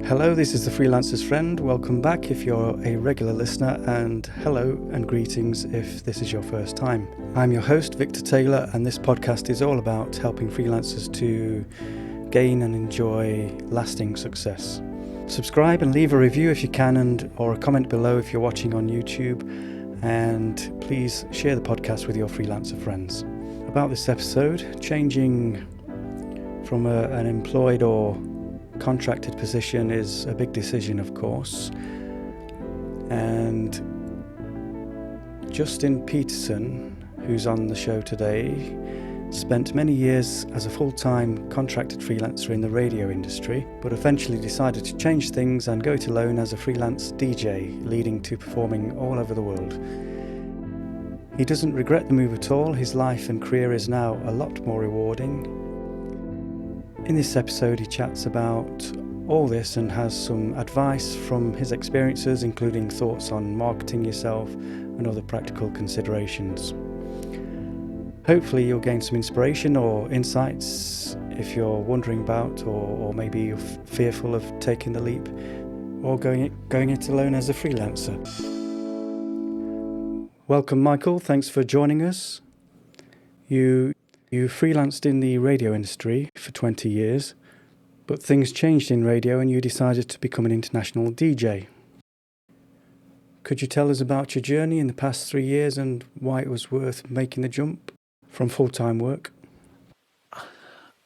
Hello, this is the Freelancer's Friend. Welcome back if you're a regular listener, and hello and greetings if this is your first time. I'm your host, Victor Taylor, and this podcast is all about helping freelancers to gain and enjoy lasting success. Subscribe and leave a review if you can, or a comment below if you're watching on YouTube, and please share the podcast with your freelancer friends. About this episode, changing from an employed or contracted position is a big decision, of course, and Justin Petersen, who's on the show today, spent many years as a full-time contracted freelancer in the radio industry, but eventually decided to change things and go it alone as a freelance DJ, leading to performing all over the world. He doesn't regret the move at all. His life and career is now a lot more rewarding. In this episode, he chats about all this and has some advice from his experiences, including thoughts on marketing yourself and other practical considerations. Hopefully you'll gain some inspiration or insights if you're wondering about or maybe you're fearful of taking the leap or going it alone as a freelancer. Welcome, Michael. Thanks for joining us. You freelanced in the radio industry for 20 years, but things changed in radio and you decided to become an international DJ. Could you tell us about your journey in the past 3 years and why it was worth making the jump from full-time work?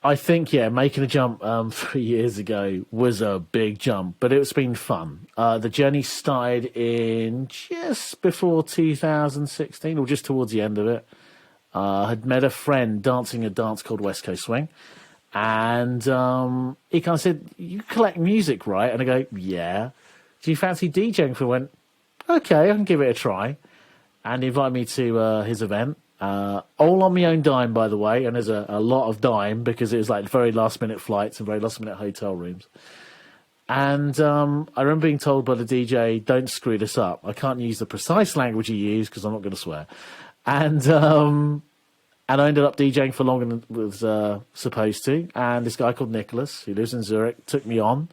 I think, making a jump 3 years ago was a big jump, but it's been fun. The journey started in just before 2016, or just towards the end of it. I had met a friend dancing a dance called West Coast Swing, and he kind of said, "You collect music, right?" And I go, "Yeah." "Do you fancy DJing?" I went, "Okay, I can give it a try." And he invited me to his event, all on my own dime, by the way, and there's a lot of dime because it was like very last-minute flights and very last-minute hotel rooms. And I remember being told by the DJ, "Don't screw this up. I can't use the precise language you use because I'm not going to swear." And I ended up DJing for longer than was supposed to. And this guy called Nicholas, who lives in Zurich, took me on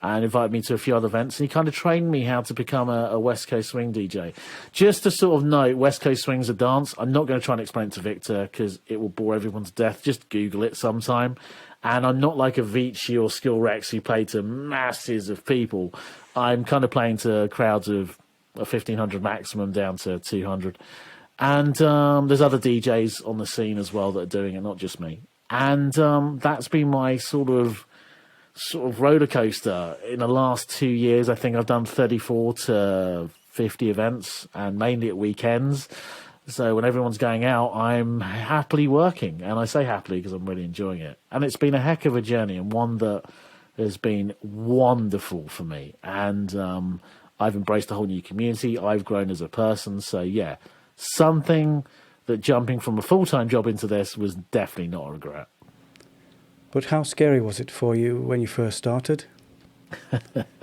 and invited me to a few other events. And he kind of trained me how to become a West Coast Swing DJ. Just to sort of note, West Coast Swing's a dance. I'm not going to try and explain it to Victor because it will bore everyone to death. Just Google it sometime. And I'm not like Avicii or Skill Rex who play to masses of people. I'm kind of playing to crowds of 1,500 maximum down to 200. And there's other DJs on the scene as well that are doing it, not just me. And that's been my sort of roller coaster. In the last 2 years, I think I've done 34 to 50 events, and mainly at weekends. So when everyone's going out, I'm happily working. And I say happily because I'm really enjoying it. And it's been a heck of a journey, and one that has been wonderful for me. And I've embraced a whole new community. I've grown as a person. So, yeah. Something that jumping from a full-time job into this was definitely not a regret. But how scary was it for you when you first started? It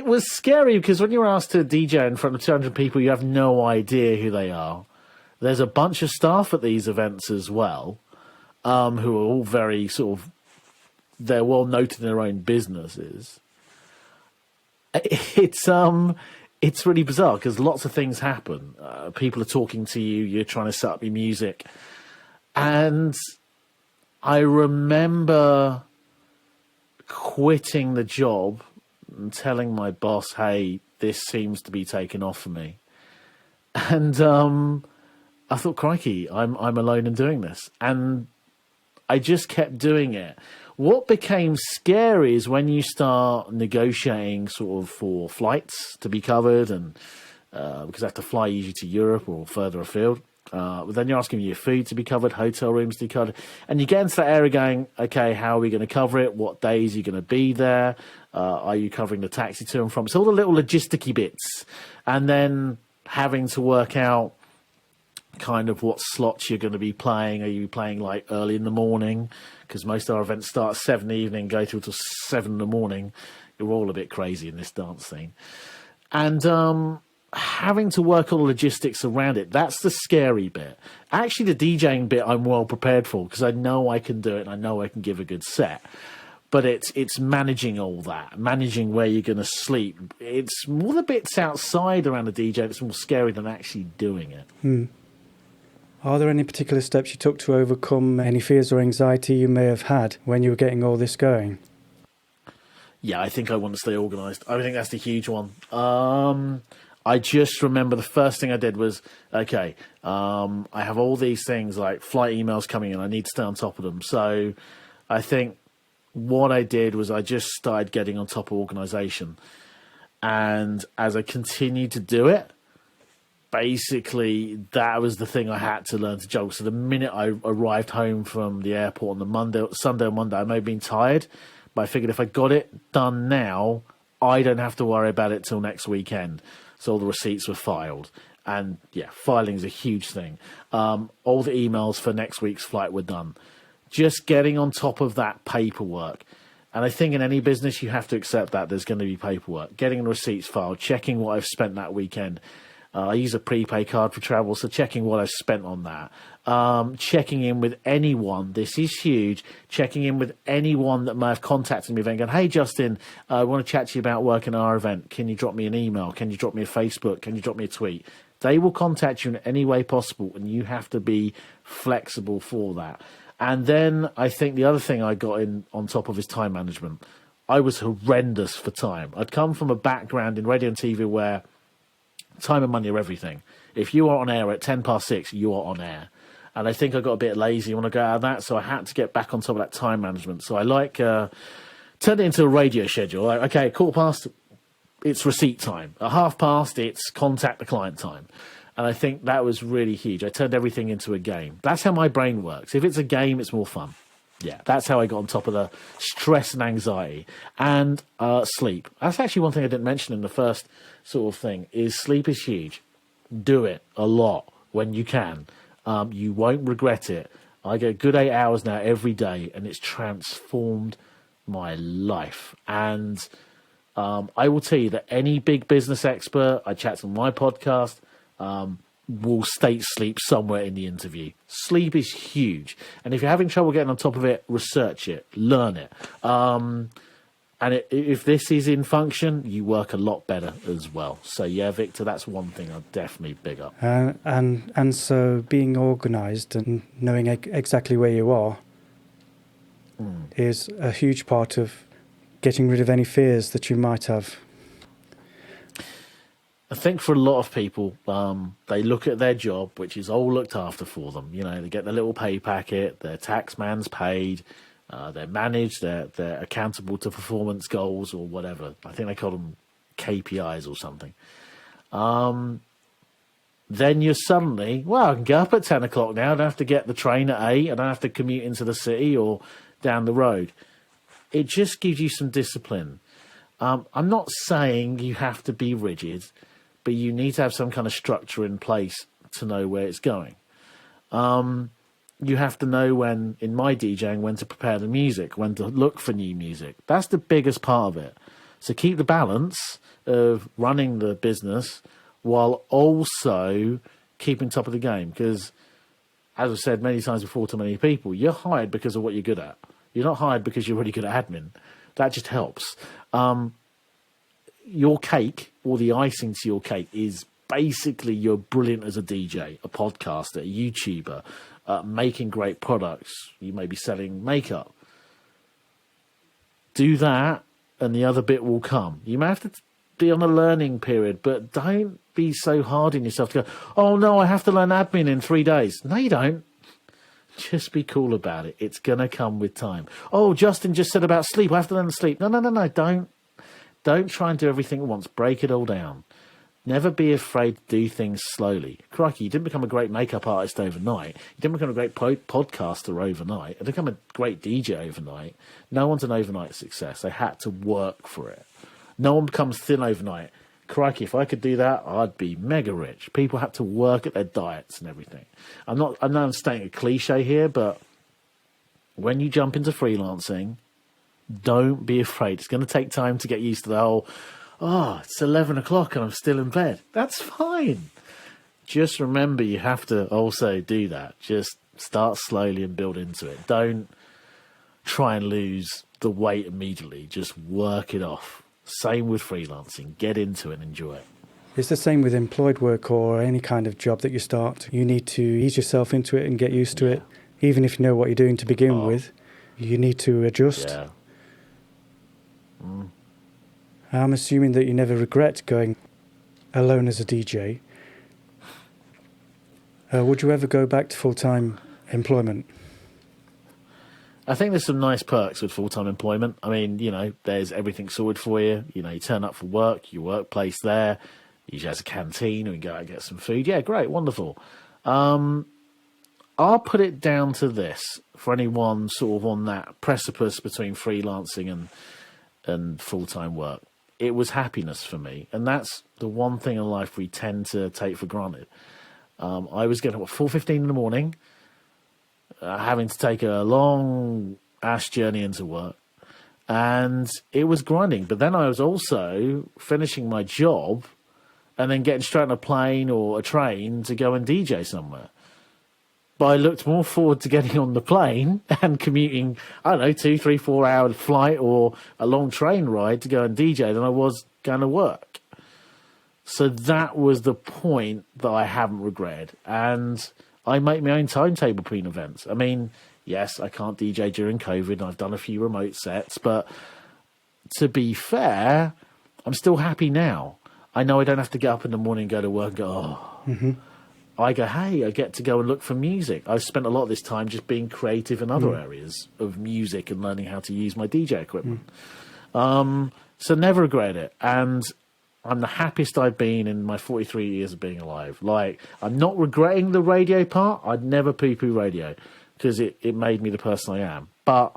was scary because when you're asked to DJ in front of 200 people, you have no idea who they are. There's a bunch of staff at these events as well, who are all very they're well noted in their own businesses. It's really bizarre because lots of things happen. People are talking to you. You're trying to set up your music. And I remember quitting the job and telling my boss, "Hey, this seems to be taking off for me." And I thought, crikey, I'm alone in doing this. And I just kept doing it. What became scary is when you start negotiating for flights to be covered, and because I have to fly usually to Europe or further afield. But then you're asking your food to be covered, hotel rooms to be covered, and you get into that area going, okay, how are we going to cover it? What days are you going to be there? Are you covering the taxi to and from? It's all the little logisticy bits, and then having to work out kind of what slots you're going to be playing. Are you playing like early in the morning? Because most of our events start at 7 in the evening, go through till 7 in the morning. You're all a bit crazy in this dance scene. And having to work on logistics around it, that's the scary bit. Actually, the DJing bit I'm well prepared for because I know I can do it and I know I can give a good set. But it's managing all that, managing where you're going to sleep. It's more the bits outside around the DJ that's more scary than actually doing it. Are there any particular steps you took to overcome any fears or anxiety you may have had when you were getting all this going? Yeah, I think I want to stay organised. I think that's the huge one. I just remember the first thing I did was, okay, I have all these things like flight emails coming in. I need to stay on top of them. So I think what I did was I just started getting on top of organisation. And as I continued to do it, basically that was the thing I had to learn to juggle. So the minute I arrived home from the airport on the Sunday or Monday, I may have been tired, but I figured if I got it done now, I don't have to worry about it till next weekend. So all the receipts were filed. And yeah, filing is a huge thing. All the emails for next week's flight were done. Just getting on top of that paperwork. And I think in any business, you have to accept that there's going to be paperwork. Getting the receipts filed, checking what I've spent that weekend. I use a prepaid card for travel, so checking what I've spent on that. Checking in with anyone, this is huge, checking in with anyone that may have contacted me, then going, hey, Justin, I want to chat to you about working our event. Can you drop me an email? Can you drop me a Facebook? Can you drop me a tweet? They will contact you in any way possible, and you have to be flexible for that. And then I think the other thing I got in on top of is time management. I was horrendous for time. I'd come from a background in radio and TV where time and money are everything. If you are on air at 6:10, you are on air. And I think I got a bit lazy when I got out of that, so I had to get back on top of that time management. So I turned it into a radio schedule. Like, okay, 15:15, it's receipt time. At 15:30, it's contact the client time. And I think that was really huge. I turned everything into a game. That's how my brain works. If it's a game, it's more fun. Yeah, that's how I got on top of the stress and anxiety. And sleep. That's actually one thing I didn't mention in the first sort of thing, is sleep is huge. Do it a lot when you can. You won't regret it. I get a good 8 hours now every day, and it's transformed my life. And I will tell you that any big business expert I chat on my podcast will state sleep somewhere in the interview. Sleep is huge. And if you're having trouble getting on top of it, research it, learn it. If this is in function, you work a lot better as well. So yeah, Victor, that's one thing I'd definitely big up. And so being organised and knowing exactly where you are is a huge part of getting rid of any fears that you might have. I think for a lot of people, they look at their job, which is all looked after for them. You know, they get their little pay packet, their tax man's paid, they're managed, they're accountable to performance goals or whatever. I think they call them KPIs or something. Then you're suddenly, well, I can get up at 10 o'clock now. I don't have to get the train at 8. I don't have to commute into the city or down the road. It just gives you some discipline. I'm not saying you have to be rigid, but you need to have some kind of structure in place to know where it's going. You have to know when, in my DJing, when to prepare the music, when to look for new music. That's the biggest part of it. So keep the balance of running the business while also keeping top of the game. Because, as I've said many times before to many people, you're hired because of what you're good at. You're not hired because you're really good at admin. That just helps. Your cake, or the icing to your cake, is basically you're brilliant as a DJ, a podcaster, a YouTuber, making great products. You may be selling makeup. Do that, and the other bit will come. You may have to be on a learning period, but don't be so hard on yourself to go, oh no, I have to learn admin in 3 days. No, you don't. Just be cool about it. It's going to come with time. Oh, Justin just said about sleep. I have to learn to sleep. No. Don't try and do everything at once. Break it all down. Never be afraid to do things slowly. Crikey, you didn't become a great makeup artist overnight. You didn't become a great podcaster overnight. You didn't become a great DJ overnight. No one's an overnight success. They had to work for it. No one becomes thin overnight. Crikey, if I could do that, I'd be mega rich. People have to work at their diets and everything. I know I'm stating a cliche here, but when you jump into freelancing, don't be afraid. It's going to take time to get used to the whole, oh, it's 11 o'clock and I'm still in bed. That's fine. Just remember, you have to also do that. Just start slowly and build into it. Don't try and lose the weight immediately. Just work it off. Same with freelancing. Get into it and enjoy it. It's the same with employed work or any kind of job that you start. You need to ease yourself into it and get used to it. Even if you know what you're doing to begin with, you need to adjust. Yeah. I'm assuming that you never regret going alone as a DJ. Would you ever go back to full-time employment? I think there's some nice perks with full-time employment. I mean, you know, there's everything sorted for you. You know, you turn up for work, your workplace there, usually has a canteen, or you go out and get some food. Yeah, great, wonderful. I'll put it down to this for anyone sort of on that precipice between freelancing and full-time work. It was happiness for me, and that's the one thing in life we tend to take for granted. I was getting up at 4:15 in the morning, having to take a long ass journey into work, and it was grinding. But then I was also finishing my job and then getting straight on a plane or a train to go and DJ somewhere. But I looked more forward to getting on the plane and commuting, I don't know, 2, 3, 4 hour flight or a long train ride to go and DJ than I was going to work. So that was the point that I haven't regretted. And I make my own timetable between events. I mean, yes, I can't DJ during COVID, and I've done a few remote sets, but to be fair, I'm still happy now. I know I don't have to get up in the morning and go to work and go, I go, hey, I get to go and look for music. I've spent a lot of this time just being creative in other areas of music and learning how to use my DJ equipment. So never regret it. And I'm the happiest I've been in my 43 years of being alive. Like, I'm not regretting the radio part. I'd never poo-poo radio because it made me the person I am. But,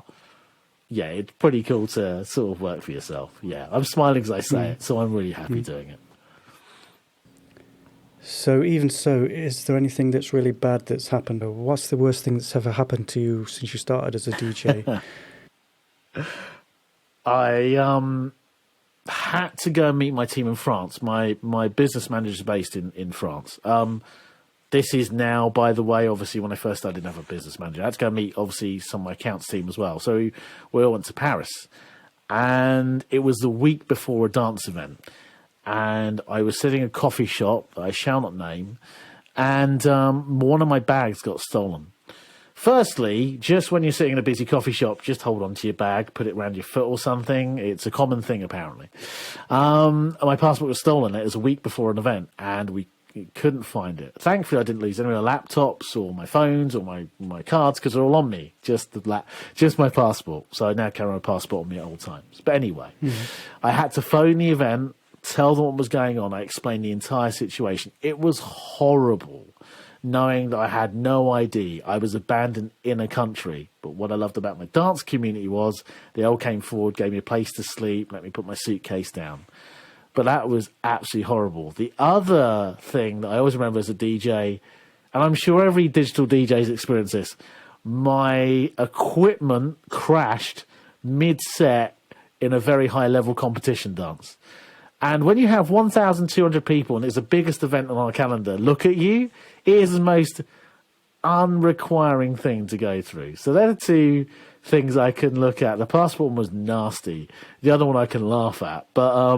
yeah, it's pretty cool to sort of work for yourself. Yeah, I'm smiling as I say it, so I'm really happy doing it. So even so, is there anything that's really bad that's happened? Or what's the worst thing that's ever happened to you since you started as a DJ? I had to go and meet my team in France. My business manager is based in France. This is now, by the way, obviously when I first started, I didn't have a business manager. I had to go and meet, obviously, some of my accounts team as well. So we all went to Paris. And it was the week before a dance event. And I was sitting in a coffee shop that I shall not name, and one of my bags got stolen. Firstly, just when you're sitting in a busy coffee shop, just hold on to your bag, put it around your foot or something. It's a common thing, apparently. My passport was stolen. It was a week before an event, and we couldn't find it. Thankfully, I didn't lose any of my laptops or my phones or my cards because they're all on me, just my passport. So I now carry my passport on me at all times. But anyway, I had to phone the event, tell them what was going on. I explained the entire situation. It was horrible knowing that I had no ID. I was abandoned in a country. But what I loved about my dance community was they all came forward, gave me a place to sleep, let me put my suitcase down. But that was absolutely horrible. The other thing that I always remember as a DJ, and I'm sure every digital DJ's experienced this, my equipment crashed mid-set in a very high-level competition dance. And when you have 1,200 people and it's the biggest event on our calendar, look at you, it is the most unrequiring thing to go through. So they're the two things I can look at. The passport one was nasty. The other one I can laugh at. But,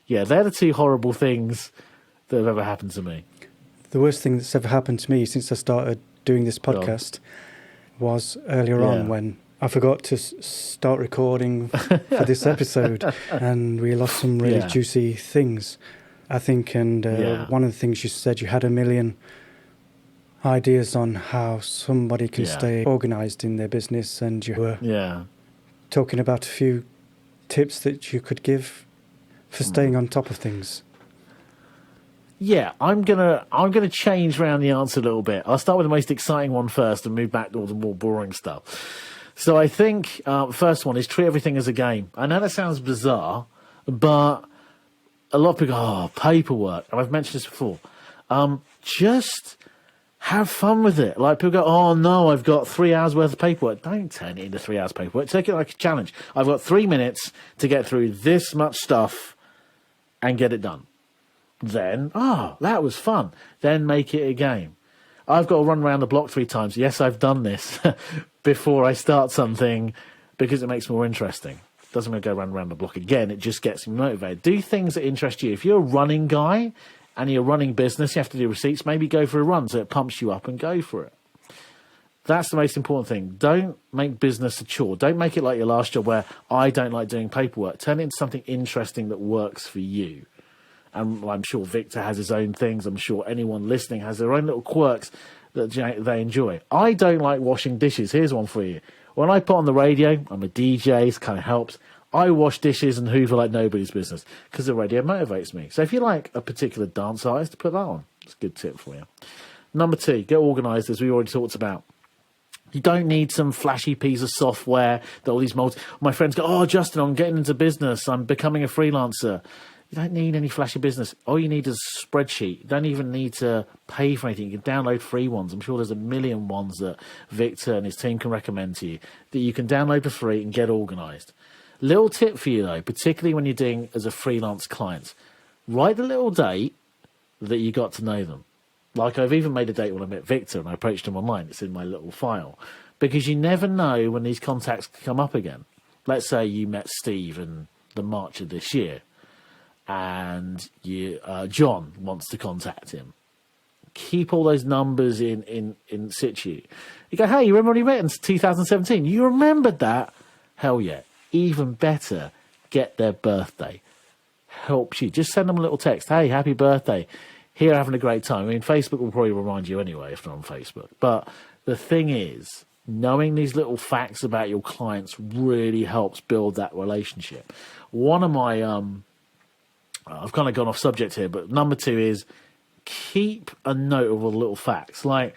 yeah, they're the two horrible things that have ever happened to me. The worst thing that's ever happened to me since I started doing this podcast was earlier on when I forgot to start recording for this episode, and we lost some really juicy things, I think. And one of the things you said, you had a million ideas on how somebody can stay organised in their business, and you were talking about a few tips that you could give for staying on top of things. Yeah, I'm gonna change around the answer a little bit. I'll start with the most exciting one first and move back to all the more boring stuff. So I think first one is treat everything as a game. I know that sounds bizarre, but a lot of people go, oh, paperwork. And I've mentioned this before. Just have fun with it. Like, people go, oh, no, I've got 3 hours worth of paperwork. Don't turn it into 3 hours paperwork. Take it like a challenge. I've got 3 minutes to get through this much stuff and get it done. Then, that was fun. Then make it a game. I've got to run around the block 3 times. Yes, I've done this before I start something because it makes it more interesting. Doesn't mean go around the block again. It just gets me motivated. Do things that interest you. If you're a running guy and you're running business, you have to do receipts, maybe go for a run so it pumps you up and go for it. That's the most important thing. Don't make business a chore. Don't make it like your last job where I don't like doing paperwork. Turn it into something interesting that works for you. And I'm sure Victor has his own things. I'm sure anyone listening has their own little quirks that they enjoy. I don't like washing dishes. Here's one for you. When I put on the radio, I'm a DJ, it kind of helps. I wash dishes and hoover like nobody's business because the radio motivates me. So if you like a particular dance artist, put that on. It's a good tip for you. Number 2, get organised, as we already talked about. You don't need some flashy piece of software that all these my friends go, oh, Justin, I'm getting into business. I'm becoming a freelancer. You don't need any flashy business. All you need is a spreadsheet. You don't even need to pay for anything. You can download free ones. I'm sure there's a million ones that Victor and his team can recommend to you that you can download for free and get organised. Little tip for you, though, particularly when you're doing as a freelance client. Write the little date that you got to know them. Like I've even made a date when I met Victor and I approached him online. It's in my little file. Because you never know when these contacts come up again. Let's say you met Steve in the March of this year and John wants to contact him. Keep all those numbers in situ. You go, hey, you remember when you met in 2017? You remembered that? Hell yeah. Even better, get their birthday. Helps you. Just send them a little text. Hey, happy birthday. Here, having a great time. I mean, Facebook will probably remind you anyway if they're on Facebook. But the thing is, knowing these little facts about your clients really helps build that relationship. One of my, I've kind of gone off subject here, but number 2 is keep a note of all the little facts. Like,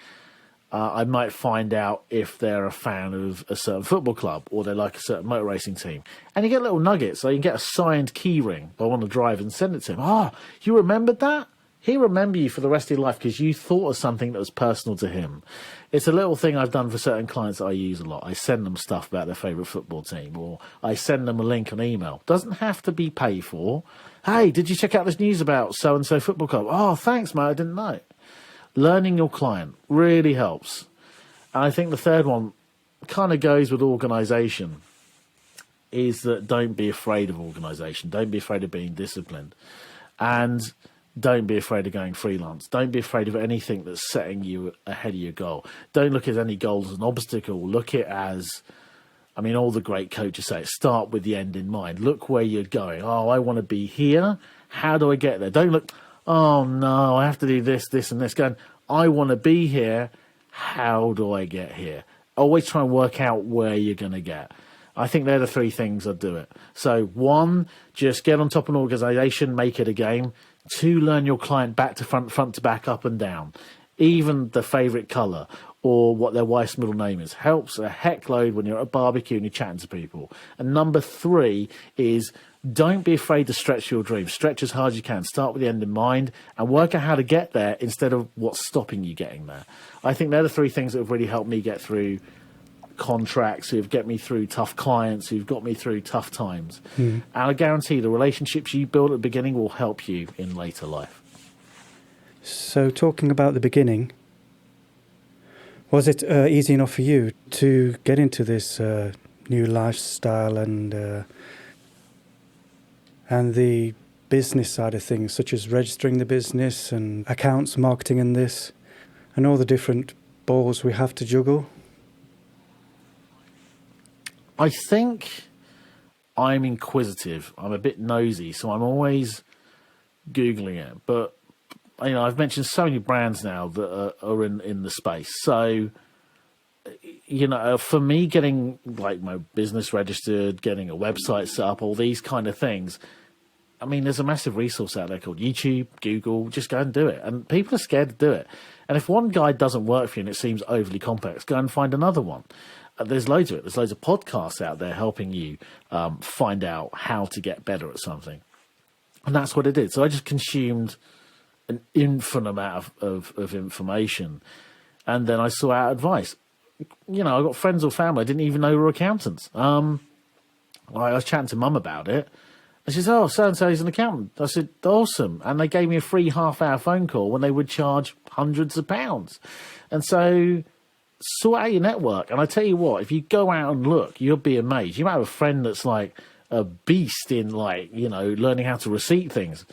I might find out if they're a fan of a certain football club or they like a certain motor racing team. And you get little nuggets. So you can get a signed key ring by one of the drivers and send it to him. Oh, you remembered that? He'll remember you for the rest of your life because you thought of something that was personal to him. It's a little thing I've done for certain clients that I use a lot. I send them stuff about their favourite football team or I send them a link on email. Doesn't have to be paid for. Hey, did you check out this news about so-and-so football club? Oh, thanks, mate. I didn't know. Learning your client really helps. And I think the third one kind of goes with organisation is that don't be afraid of organisation. Don't be afraid of being disciplined. And don't be afraid of going freelance. Don't be afraid of anything that's setting you ahead of your goal. Don't look at any goal as an obstacle. Look at it as, I mean, all the great coaches say, start with the end in mind. Look where you're going. Oh, I want to be here. How do I get there? Don't look, oh no, I have to do this, this and this. Going, I want to be here. How do I get here? Always try and work out where you're going to get. I think they're the 3 things I'd do it. So 1, just get on top of an organisation, make it a game. 2, learn your client back to front to back, up and down. Even the favourite colour or what their wife's middle name is helps a heck load when you're at a barbecue and you're chatting to people. And number 3 is don't be afraid to stretch your dreams. Stretch as hard as you can. Start with the end in mind and work out how to get there instead of what's stopping you getting there. I think they're the 3 things that have really helped me get through contracts, who've get me through tough clients, who've got me through tough times. And I guarantee the relationships you build at the beginning will help you in later life. So talking about the beginning, was it easy enough for you to get into this new lifestyle and the business side of things, such as registering the business and accounts, marketing and this, and all the different balls we have to juggle? I think I'm inquisitive. I'm a bit nosy, so I'm always Googling it. But, you know, I've mentioned so many brands now that are in the space. So, you know, for me, getting like my business registered, getting a website set up, all these kind of things, I mean, there's a massive resource out there called YouTube, Google. Just go and do it. And people are scared to do it. And if one guide doesn't work for you and it seems overly complex, go and find another one. There's loads of it. There's loads of podcasts out there helping you find out how to get better at something. And that's what it did. So I just consumed an infinite amount of information. And then I saw out advice. You know, I got friends or family I didn't even know were accountants. I was chatting to mum about it. I says, oh, so-and-so is an accountant. I said, awesome. And they gave me a free half-hour phone call when they would charge hundreds of pounds. And so sort out your network. And I tell you what, if you go out and look, you'll be amazed. You might have a friend that's like a beast in, like, you know, learning how to receipt things.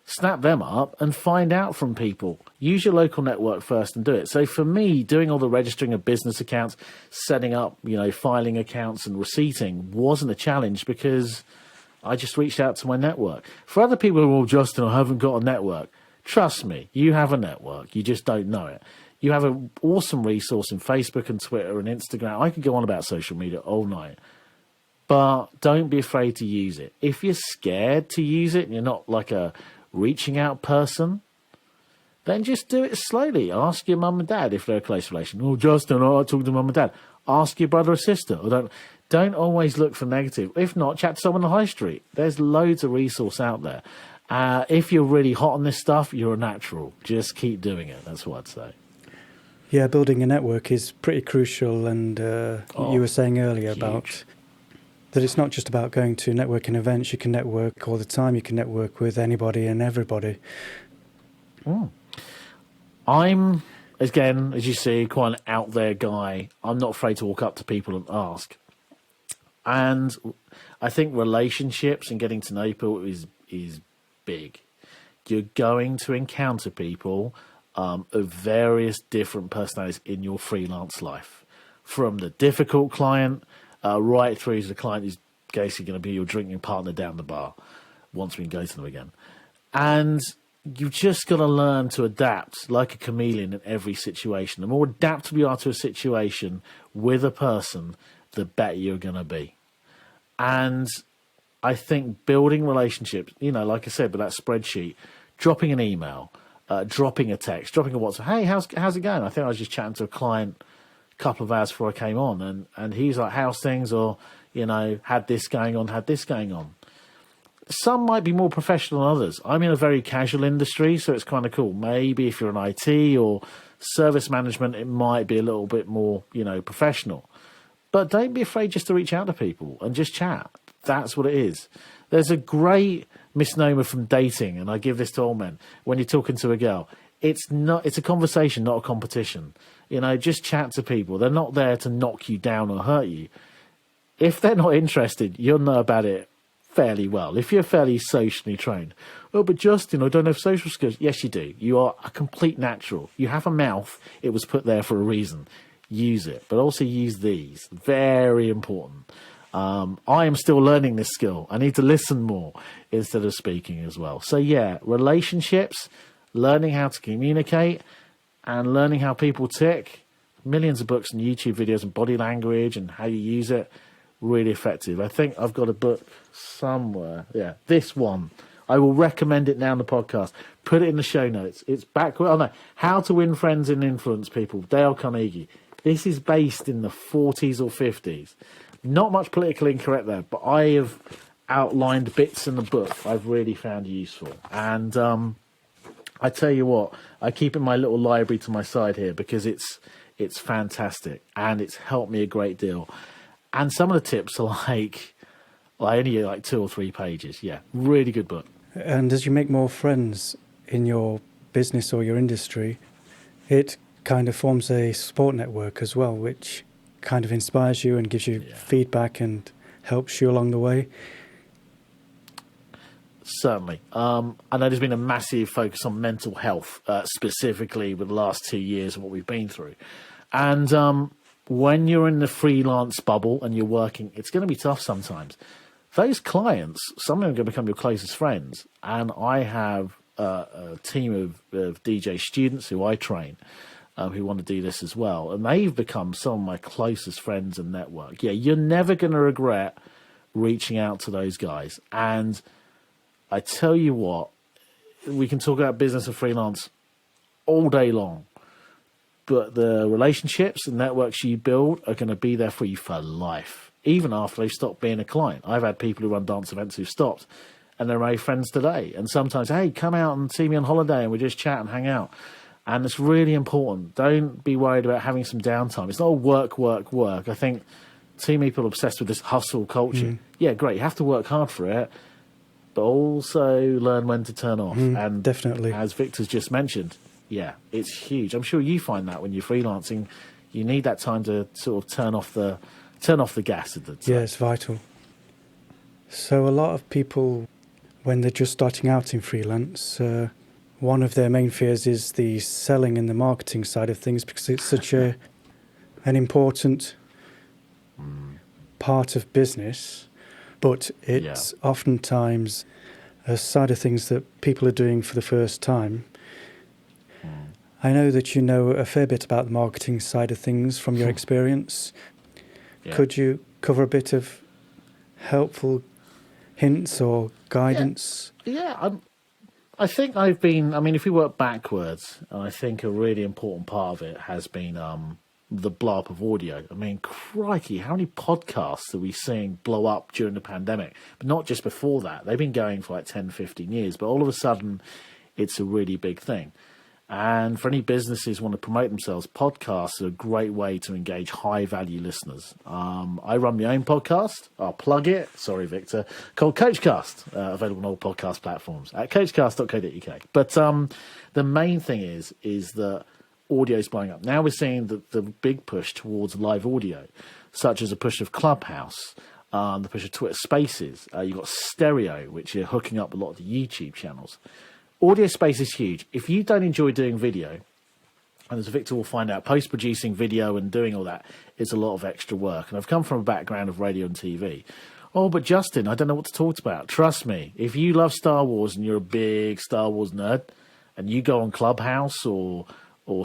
Snap them up and find out from people. Use your local network first and do it. So for me, doing all the registering of business accounts, setting up, you know, filing accounts and receipting wasn't a challenge because I just reached out to my network. For other people who are, Justin, I haven't got a network. Trust me, you have a network. You just don't know it. You have an awesome resource in Facebook and Twitter and Instagram. I could go on about social media all night. But don't be afraid to use it. If you're scared to use it and you're not like a reaching out person, then just do it slowly. Ask your mum and dad if they're a close relation. Oh, Justin, I like talking to mum and dad. Ask your brother or sister. Or don't always look for negative. If not, chat to someone on the high street. There's loads of resource out there. If you're really hot on this stuff, you're a natural. Just keep doing it. That's what I'd say. Yeah, building a network is pretty crucial. And you were saying earlier about that it's not just about going to networking events. You can network all the time. You can network with anybody and everybody. I'm, again, as you see, quite an out there guy. I'm not afraid to walk up to people and ask. And I think relationships and getting to know people is big. You're going to encounter people of various different personalities in your freelance life. From the difficult client right through to the client who's basically going to be your drinking partner down the bar once we can go to them again. And you've just got to learn to adapt like a chameleon in every situation. The more adaptable you are to a situation with a person, the better you're going to be. And I think building relationships, you know, like I said, with that spreadsheet, dropping an email, dropping a text, dropping a WhatsApp, hey, how's it going? I think I was just chatting to a client a couple of hours before I came on, and he's like, how's things? Or, you know, had this going on. Some might be more professional than others. I'm in a very casual industry, so it's kind of cool. Maybe if you're in IT or service management, it might be a little bit more, you know, professional. But don't be afraid just to reach out to people and just chat. That's what it is. There's a great misnomer from dating, and I give this to all men. When you're talking to a girl, it's a conversation, not a competition. You know, just chat to people. They're not there to knock you down or hurt you. If they're not interested, you'll know about it fairly well. If you're fairly socially trained. Oh, but Justin, I don't have social skills. Yes, you do. You are a complete natural. You have a mouth. It was put there for a reason. Use it, but also use these. Very important. I am still learning this skill. I need to listen more instead of speaking as well. So yeah, relationships, learning how to communicate and learning how people tick. Millions of books and YouTube videos and body language and how you use it. Really effective. I think I've got a book somewhere. Yeah, this one. I will recommend it now on the podcast. Put it in the show notes. It's back. Oh no, How to Win Friends and Influence People. Dale Carnegie. This is based in the 40s or 50s. Not much politically incorrect there, but I have outlined bits in the book I've really found useful. And I tell you what, I keep in my little library to my side here because it's fantastic and it's helped me a great deal. And some of the tips are like only like 2 or 3 pages. Yeah, really good book. And as you make more friends in your business or your industry, it kind of forms a support network as well, which kind of inspires you and gives you feedback and helps you along the way. Certainly. I know there's been a massive focus on mental health, specifically with the last 2 years and what we've been through. And when you're in the freelance bubble and you're working, it's going to be tough sometimes. Those clients, some of them are going to become your closest friends. And I have a team of DJ students who I train who want to do this as well. And they've become some of my closest friends and network. Yeah, you're never going to regret reaching out to those guys. And I tell you what, we can talk about business and freelance all day long. But the relationships and networks you build are going to be there for you for life, even after they've stopped being a client. I've had people who run dance events who've stopped, and they're my friends today. And sometimes, hey, come out and see me on holiday, and we just chat and hang out. And it's really important. Don't be worried about having some downtime. It's not all work, work, work. I think too many people are obsessed with this hustle culture. Yeah, great. You have to work hard for it. but also learn when to turn off. And definitely. as Victor's just mentioned, yeah, it's huge. I'm sure you find that when you're freelancing, you need that time to sort of turn off the gas. Yeah, it's vital. So a lot of people, when they're just starting out in freelance, one of their main fears is the selling and the marketing side of things, because it's such an important part of business, but it's oftentimes a side of things that people are doing for the first time. I know that you know a fair bit about the marketing side of things from your experience. Yeah. Could you cover a bit of helpful hints or guidance? I think if we work backwards, I think a really important part of it has been the blow up of audio. I mean, crikey, how many podcasts are we seeing blow up during the pandemic? But not just before that. They've been going for like 10, 15 years, but all of a sudden it's a really big thing. And for any businesses who want to promote themselves, podcasts are a great way to engage high-value listeners. I run my own podcast. I'll plug it. Sorry, Victor. Called Coachcast, available on all podcast platforms at coachcast.co.uk. But the main thing is that audio is blowing up. Now we're seeing the big push towards live audio, such as a push of Clubhouse, the push of Twitter Spaces. You've got stereo, which are hooking up a lot of the YouTube channels. Audio space is huge. If you don't enjoy doing video, and as Victor will find out, post-producing video and doing all that is a lot of extra work. And I've come from a background of radio and TV. Oh, but Justin, I don't know what to talk about. Trust me, if you love Star Wars and you're a big Star Wars nerd, and you go on Clubhouse or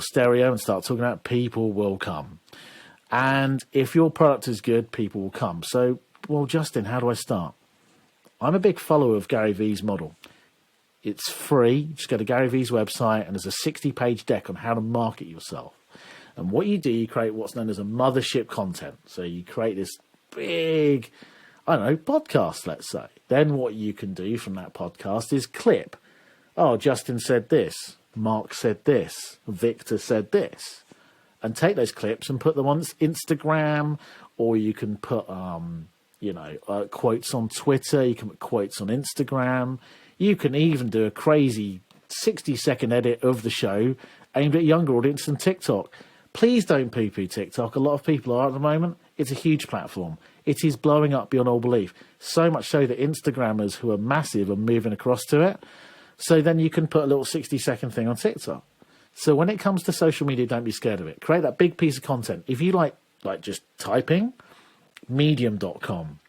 stereo and start talking about it, people will come. And if your product is good, people will come. So, well, Justin, how do I start? I'm a big follower of Gary Vee's model. It's free. Just go to Gary Vee's website, and there's a 60-page deck on how to market yourself. And what you do, you create what's known as a mothership content. So you create this big, podcast, let's say. Then what you can do from that podcast is clip. Oh, Justin said this. Mark said this. Victor said this. And take those clips and put them on Instagram, or you can put, quotes on Twitter. You can put quotes on Instagram. You can even do a crazy 60-second edit of the show aimed at a younger audience than TikTok. Please don't poo-poo TikTok. A lot of people are at the moment. It's a huge platform. It is blowing up beyond all belief. So much so that Instagrammers who are massive are moving across to it. So then you can put a little 60-second thing on TikTok. So when it comes to social media, don't be scared of it. Create that big piece of content. If you like just typing, medium.com.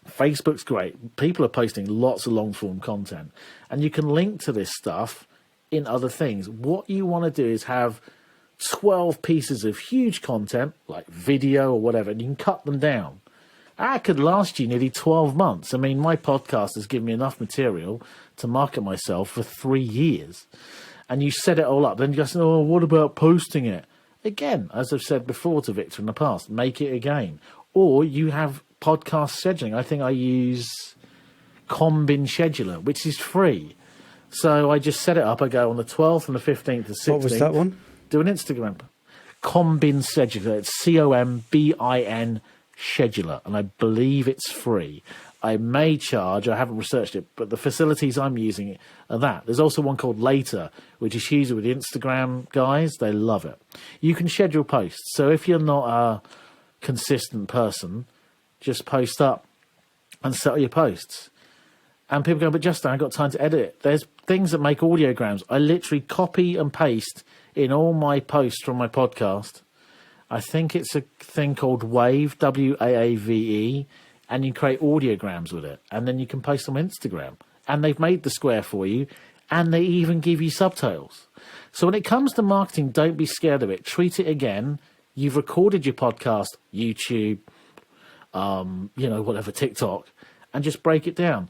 Facebook's great. People are posting lots of long-form content. And you can link to this stuff in other things. What you want to do is have 12 pieces of huge content, like video or whatever, and you can cut them down. That could last you nearly 12 months. I mean, my podcast has given me enough material to market myself for 3 years. And you set it all up. Then you just say, oh, what about posting it? Again, as I've said before to Victor in the past, make it a game. Or you have podcast scheduling. I think I use Combin Scheduler, which is free. So I just set it up. I go on the 12th and the 15th and 16th. What was that one? Do an Instagram. Combin Scheduler. It's COMBIN Scheduler. And I believe it's free. I may charge, I haven't researched it, but the facilities I'm using are that. There's also one called Later, which is used with the Instagram guys. They love it. You can schedule posts. So if you're not a consistent person, just post up and settle your posts. And people go, but Justin, I haven't got time to edit it. There's things that make audiograms. I literally copy and paste in all my posts from my podcast. I think it's a thing called Wave, WAAVE, and you create audiograms with it. And then you can post them on Instagram. And they've made the square for you, and they even give you subtitles. So when it comes to marketing, don't be scared of it. Treat it again. You've recorded your podcast, YouTube, whatever, TikTok, and just break it down.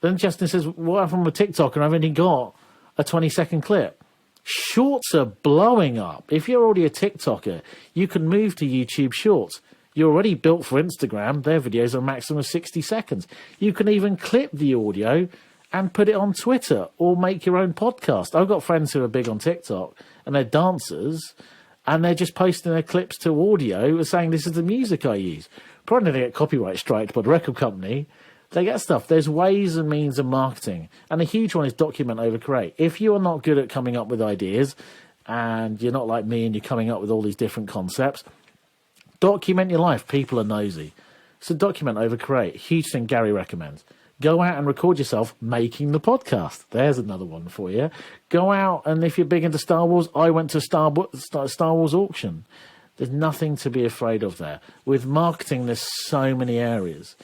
Then Justin says, what happened with TikTok? And I've only got a 20-second clip. Shorts are blowing up. If you're already a TikToker, you can move to YouTube Shorts. You're already built for Instagram. Their videos are a maximum of 60 seconds. You can even clip the audio and put it on Twitter or make your own podcast. I've got friends who are big on TikTok, and they're dancers, and they're just posting their clips to audio saying, this is the music I use. Probably going to get copyright striked by the record company, They get stuff. There's ways and means of marketing. And a huge one is document over create. If you are not good at coming up with ideas and you're not like me and you're coming up with all these different concepts, document your life. People are nosy. So document over create. Huge thing Gary recommends. Go out and record yourself making the podcast. There's another one for you. Go out, and if you're big into Star Wars, I went to Star Wars auction. There's nothing to be afraid of there. With marketing, there's so many areas.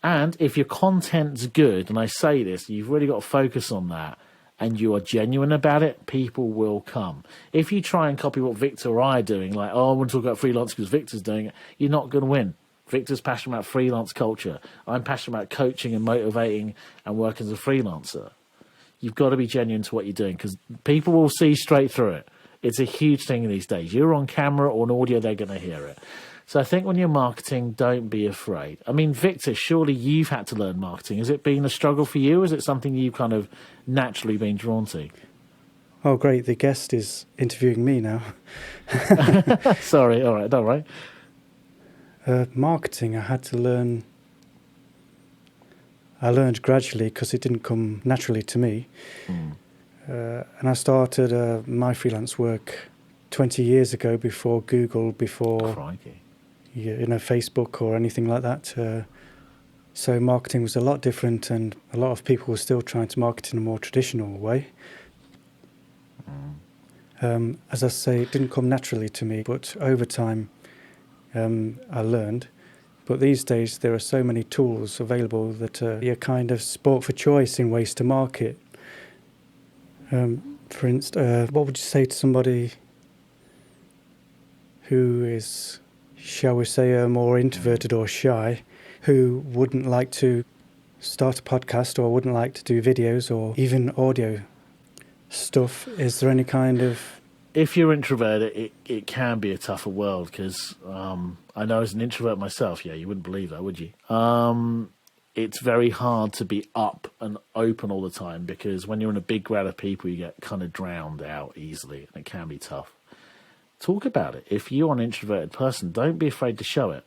And if your content's good, and I say this, you've really got to focus on that, and you are genuine about it, people will come. If you try and copy what Victor or I are doing, like, oh, I want to talk about freelance because Victor's doing it, you're not going to win. Victor's passionate about freelance culture. I'm passionate about coaching and motivating and working as a freelancer. You've got to be genuine to what you're doing because people will see straight through it. It's a huge thing these days. You're on camera or on audio, they're going to hear it. So I think when you're marketing, don't be afraid. I mean, Victor, surely you've had to learn marketing. Has it been a struggle for you? Or is it something you've kind of naturally been drawn to? Oh, great. The guest is interviewing me now. Sorry. All right. All right. Marketing, I had to learn. I learned gradually because it didn't come naturally to me. And I started my freelance work 20 years ago before Google, before Crikey. Facebook or anything like that. So marketing was a lot different, and a lot of people were still trying to market in a more traditional way. As I say, it didn't come naturally to me, but over time I learned. But these days there are so many tools available that you're kind of sport for choice in ways to market. For instance, what would you say to somebody who is, shall we say, more introverted or shy, who wouldn't like to start a podcast or wouldn't like to do videos or even audio stuff? Is there any kind of... If you're introverted, it can be a tougher world because I know as an introvert myself, you wouldn't believe that, would you? It's very hard to be up and open all the time because when you're in a big crowd of people, you get kind of drowned out easily, and it can be tough. Talk about it. If you're an introverted person, don't be afraid to show it.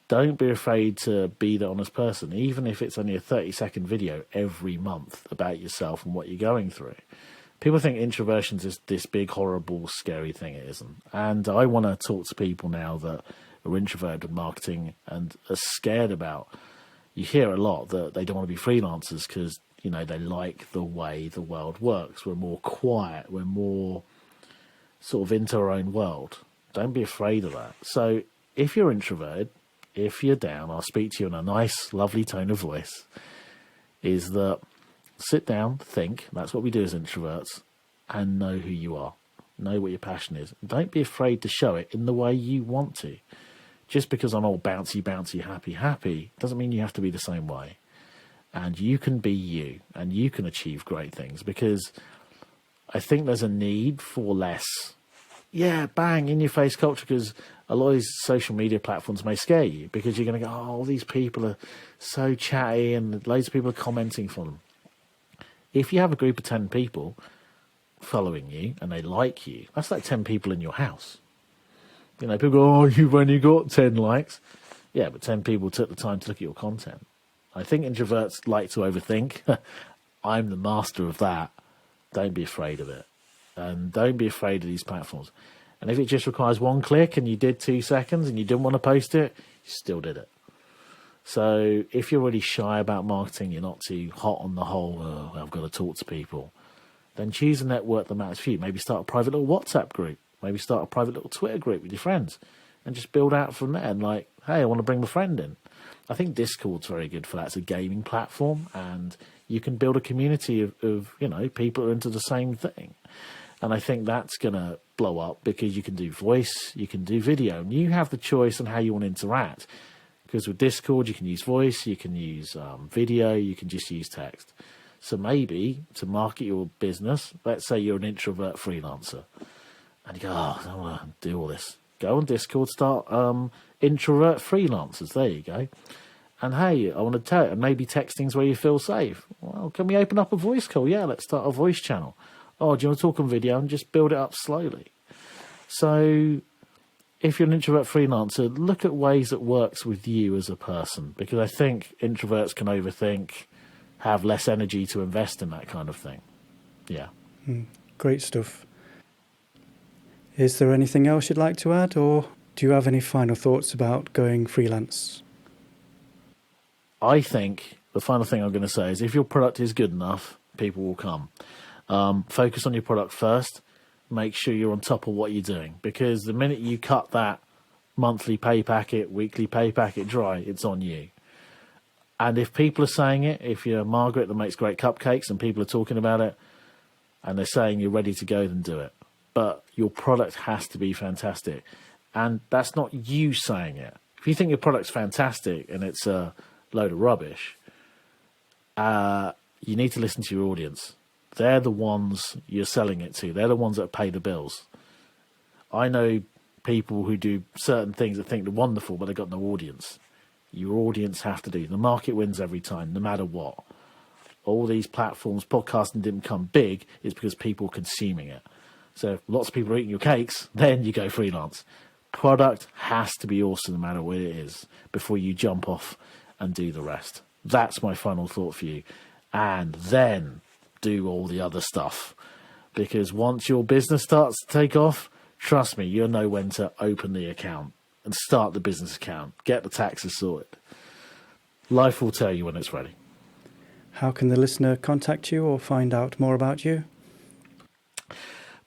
Don't be afraid to be the honest person, even if it's only a 30-second video every month about yourself and what you're going through. People think introversion is this big, horrible, scary thing. It isn't. And I want to talk to people now that are introverted with marketing and are scared about. You hear a lot that they don't want to be freelancers because, they like the way the world works. We're more quiet. We're more sort of into our own world. Don't be afraid of that. So if you're introverted, if you're down, I'll speak to you in a nice, lovely tone of voice, is that sit down, think, that's what we do as introverts, and know who you are. Know what your passion is. Don't be afraid to show it in the way you want to. Just because I'm all bouncy, happy, doesn't mean you have to be the same way. And you can be you, and you can achieve great things, because I think there's a need for less, bang, in-your-face culture, because a lot of these social media platforms may scare you, because you're going to go, oh, these people are so chatty, and loads of people are commenting for them. If you have a group of 10 people following you, and they like you, that's like 10 people in your house. People go, oh, you've only got 10 likes. Yeah, but 10 people took the time to look at your content. I think introverts like to overthink. I'm the master of that. Don't be afraid of it. And don't be afraid of these platforms. And if it just requires one click and you did 2 seconds and you didn't want to post it, you still did it. So if you're really shy about marketing, you're not too hot on the whole, oh, I've got to talk to people, then choose a network that matters for you. Maybe start a private little WhatsApp group. Maybe start a private little Twitter group with your friends and just build out from there. And hey, I want to bring my friend in. I think Discord's very good for that. It's a gaming platform, and you can build a community of people who are into the same thing. And I think that's going to blow up because you can do voice, you can do video, and you have the choice on how you want to interact. Because with Discord, you can use voice, you can use video, you can just use text. So maybe to market your business, let's say you're an introvert freelancer, and you go, oh, I don't want to do all this. Go on Discord, start introvert freelancers. There you go. And hey, I want to tell you, and maybe texting's where you feel safe. Well, can we open up a voice call? Yeah, let's start a voice channel. Oh, do you want to talk on video and just build it up slowly? So if you're an introvert freelancer, look at ways that works with you as a person, because I think introverts can overthink, have less energy to invest in that kind of thing. Yeah. Great stuff. Is there anything else you'd like to add, or do you have any final thoughts about going freelance? I think the final thing I'm going to say is if your product is good enough, people will come. Focus on your product first. Make sure you're on top of what you're doing, because the minute you cut that monthly pay packet, weekly pay packet dry, it's on you. And if people are saying it, if you're Margaret that makes great cupcakes and people are talking about it and they're saying you're ready to go, then do it. But your product has to be fantastic. And that's not you saying it. If you think your product's fantastic and it's a load of rubbish, you need to listen to your audience. They're the ones you're selling it to. They're the ones that pay the bills. I know people who do certain things that think they're wonderful, but they've got no audience. Your audience have to do. The market wins every time, no matter what. All these platforms, podcasting didn't become big, is because people are consuming it. So if lots of people are eating your cakes, then you go freelance. Product has to be awesome no matter what it is before you jump off and do the rest. That's my final thought for you. And then do all the other stuff. Because once your business starts to take off, trust me, you'll know when to open the account and start the business account. Get the taxes sorted. Life will tell you when it's ready. How can the listener contact you or find out more about you?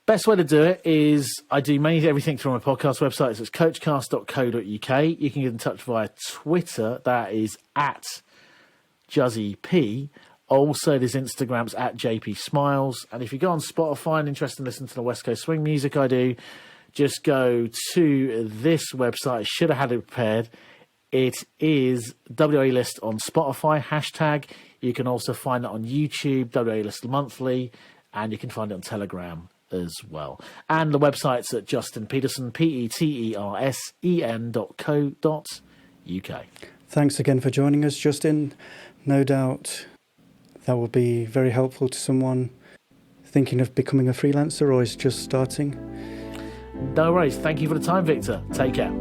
Best way to do it is I do mainly everything through my podcast website. So it's coachcast.co.uk. You can get in touch via Twitter. That is at JuzzyP. Also, there's Instagrams at JP Smiles. And if you go on Spotify and interested in listening to the West Coast swing music I do, just go to this website. I should have had it prepared. It is WA List on Spotify, hashtag. You can also find it on YouTube, WA List Monthly, and you can find it on Telegram as well. And the website's at Justin Petersen, petersen.co.uk. Thanks again for joining us, Justin. No doubt that will be very helpful to someone thinking of becoming a freelancer or is just starting. No worries. Thank you for the time, Victor. Take care.